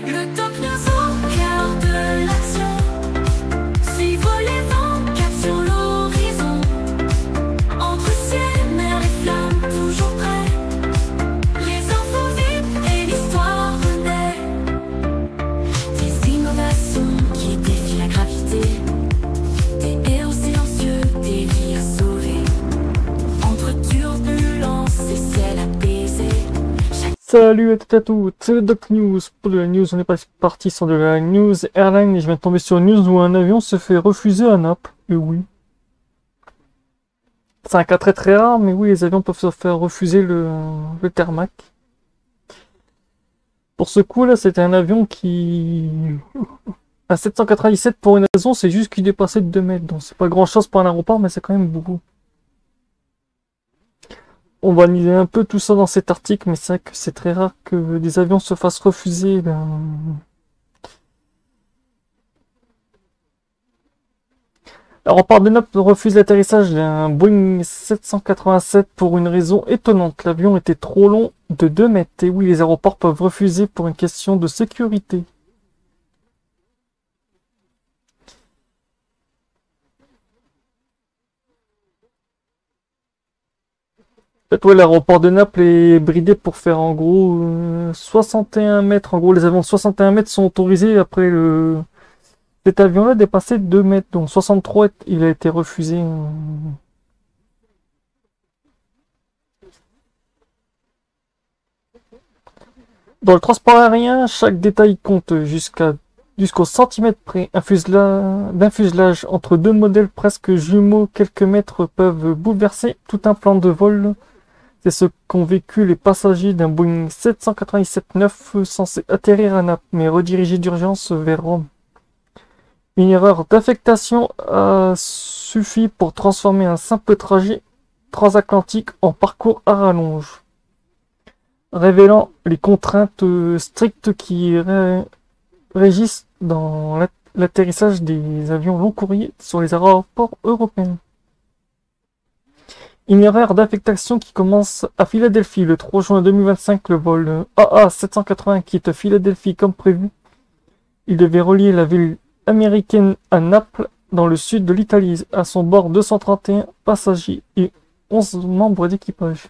Le top nous au cœur de l'action. Suivre les vents, cap sur l'horizon. Entre ciel, mer et flammes, toujours prêts. Les infos vite et l'histoire renaît. Des innovations qui défient la gravité. Des héros silencieux, des vies à sauver. Entre turbulences et ciel apaisé. Salut à toutes et à tous, c'est le Doc News. Pour de la news, on est pas parti sur de la news airline et je viens de tomber sur une news où un avion se fait refuser à Naples. Et oui. C'est un cas très très rare, mais oui, les avions peuvent se faire refuser le tarmac. Pour ce coup là, c'était un avion qui... À 797 pour une raison, c'est juste qu'il dépassait de 2 mètres. Donc c'est pas grand chose pour un aéroport, mais c'est quand même beaucoup. On va analyser un peu tout ça dans cet article, mais c'est vrai que c'est très rare que des avions se fassent refuser. L'aéroport de Naples refuse l'atterrissage d'un Boeing 787 pour une raison étonnante. L'avion était trop long de 2 mètres. Et oui, les aéroports peuvent refuser pour une question de sécurité. En fait, ouais, l'aéroport de Naples est bridé pour faire en gros 61 mètres. En gros, les avions de 61 mètres sont autorisés après cet avion-là dépassait 2 mètres. Donc 63, il a été refusé. Dans le transport aérien, chaque détail compte jusqu'au centimètre près. D'un fuselage entre deux modèles presque jumeaux, quelques mètres peuvent bouleverser tout un plan de vol. C'est ce qu'ont vécu les passagers d'un Boeing 797-9 censé atterrir à Naples, mais redirigé d'urgence vers Rome. Une erreur d'affectation a suffi pour transformer un simple trajet transatlantique en parcours à rallonge, révélant les contraintes strictes qui régissent dans l'atterrissage des avions long courriers sur les aéroports européens. Une erreur d'affectation qui commence à Philadelphie le 3 juin 2025, le vol AA780 quitte Philadelphie comme prévu. Il devait relier la ville américaine à Naples, dans le sud de l'Italie. À son bord 231 passagers et 11 membres d'équipage.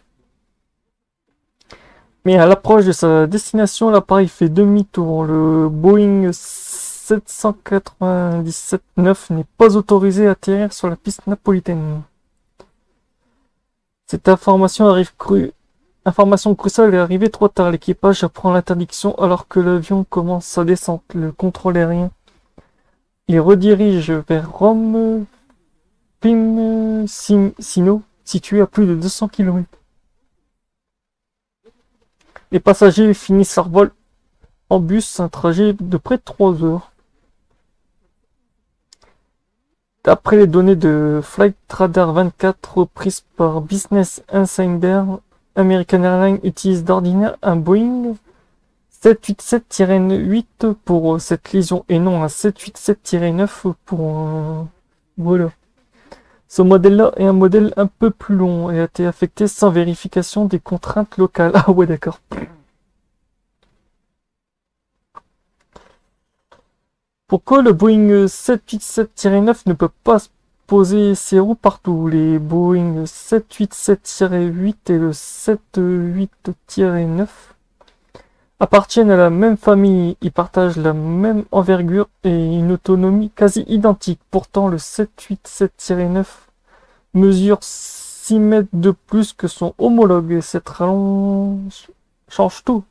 Mais à l'approche de sa destination, l'appareil fait demi-tour. Le Boeing 797-9 n'est pas autorisé à atterrir sur la piste napolitaine. Cette information cruciale est arrivée trop tard. L'équipage apprend l'interdiction alors que l'avion commence sa descente. Le contrôle aérien les redirige vers Rome, Fiumicino, situé à plus de 200 km. Les passagers finissent leur vol en bus, un trajet de près de 3 heures. D'après les données de Flight Radar 24 reprises par Business Insider, American Airlines utilise d'ordinaire un Boeing 787-8 pour cette liaison et non un 787-9 pour voilà. Ce modèle-là est un modèle un peu plus long et a été affecté sans vérification des contraintes locales. Ah ouais, d'accord. Pourquoi le Boeing 787-9 ne peut pas poser ses roues partout? Les Boeing 787-8 et le 78-9 appartiennent à la même famille. Ils partagent la même envergure et une autonomie quasi identique. Pourtant, le 787-9 mesure 6 mètres de plus que son homologue et cette rallonge change tout.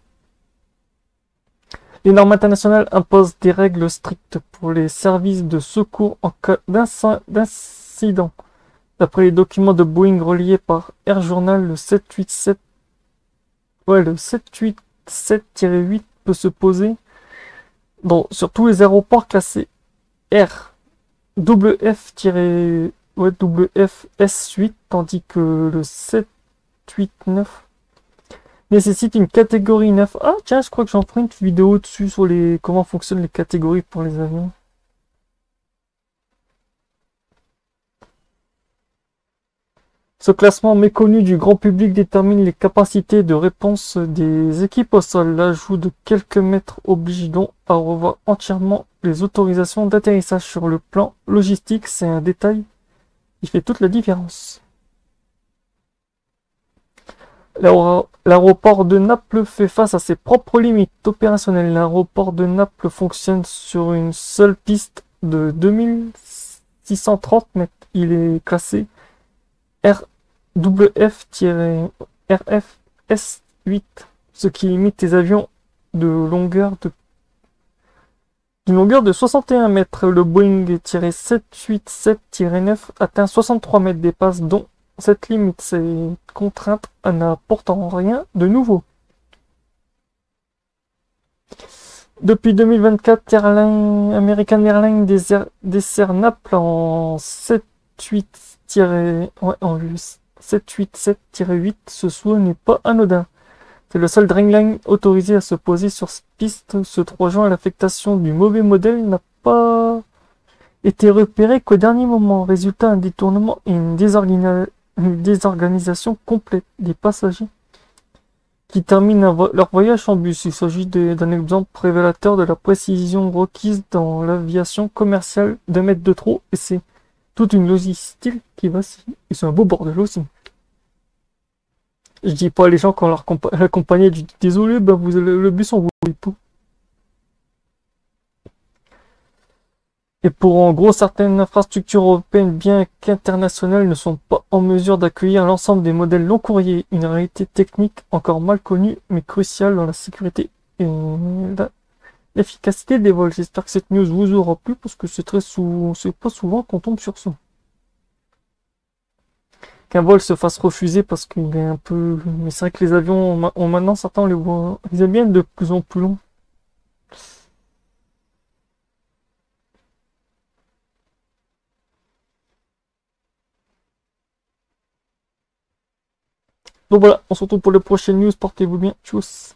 Les normes internationales imposent des règles strictes pour les services de secours en cas d'incident. D'après les documents de Boeing reliés par Air Journal, le 787-8 peut se poser sur tous les aéroports classés R, WF-S8, tandis que le 789 nécessite une catégorie 9. Ah tiens, je crois que j'en ferai une vidéo dessus sur comment fonctionnent les catégories pour les avions. Ce classement méconnu du grand public détermine les capacités de réponse des équipes au sol. L'ajout de quelques mètres oblige donc à revoir entièrement les autorisations d'atterrissage. Sur le plan logistique, c'est un détail qui fait toute la différence. L'aéroport de Naples fait face à ses propres limites opérationnelles. L'aéroport de Naples fonctionne sur une seule piste de 2630 mètres. Il est classé RWF-RFS8, ce qui limite les avions d'une longueur de 61 mètres. Le Boeing-787-9 atteint 63 mètres, dépasse donc cette limite. Ces contraintes n'apportent rien de nouveau. Depuis 2024, American Airlines dessert Naples en 787-8. Ce choix n'est pas anodin. C'est le seul Dreamliner autorisé à se poser sur cette piste. Ce 3 juin, l'affectation du mauvais modèle n'a pas été repérée qu'au dernier moment. Résultat, un détournement et une désorganisation complète des passagers qui terminent leur voyage en bus. Il s'agit d'un exemple révélateur de la précision requise dans l'aviation commerciale d'un mètre de trop, et c'est toute une logistique qui va s'y... Et c'est un beau bordel aussi. Je dis pas à les gens quand la compagnie dit désolé, ben le bus on vous tout. Et pour en gros, certaines infrastructures européennes, bien qu'internationales, ne sont pas en mesure d'accueillir l'ensemble des modèles long courriers. Une réalité technique encore mal connue, mais cruciale dans la sécurité et l'efficacité des vols. J'espère que cette news vous aura plu, parce que c'est pas souvent qu'on tombe sur ça. Qu'un vol se fasse refuser parce qu'il est un peu... Mais c'est vrai que les avions, maintenant, certains, on les voit... Ils aiment bien être de plus en plus longs. Donc voilà, on se retrouve pour les prochaines news. Portez-vous bien. Tchuss.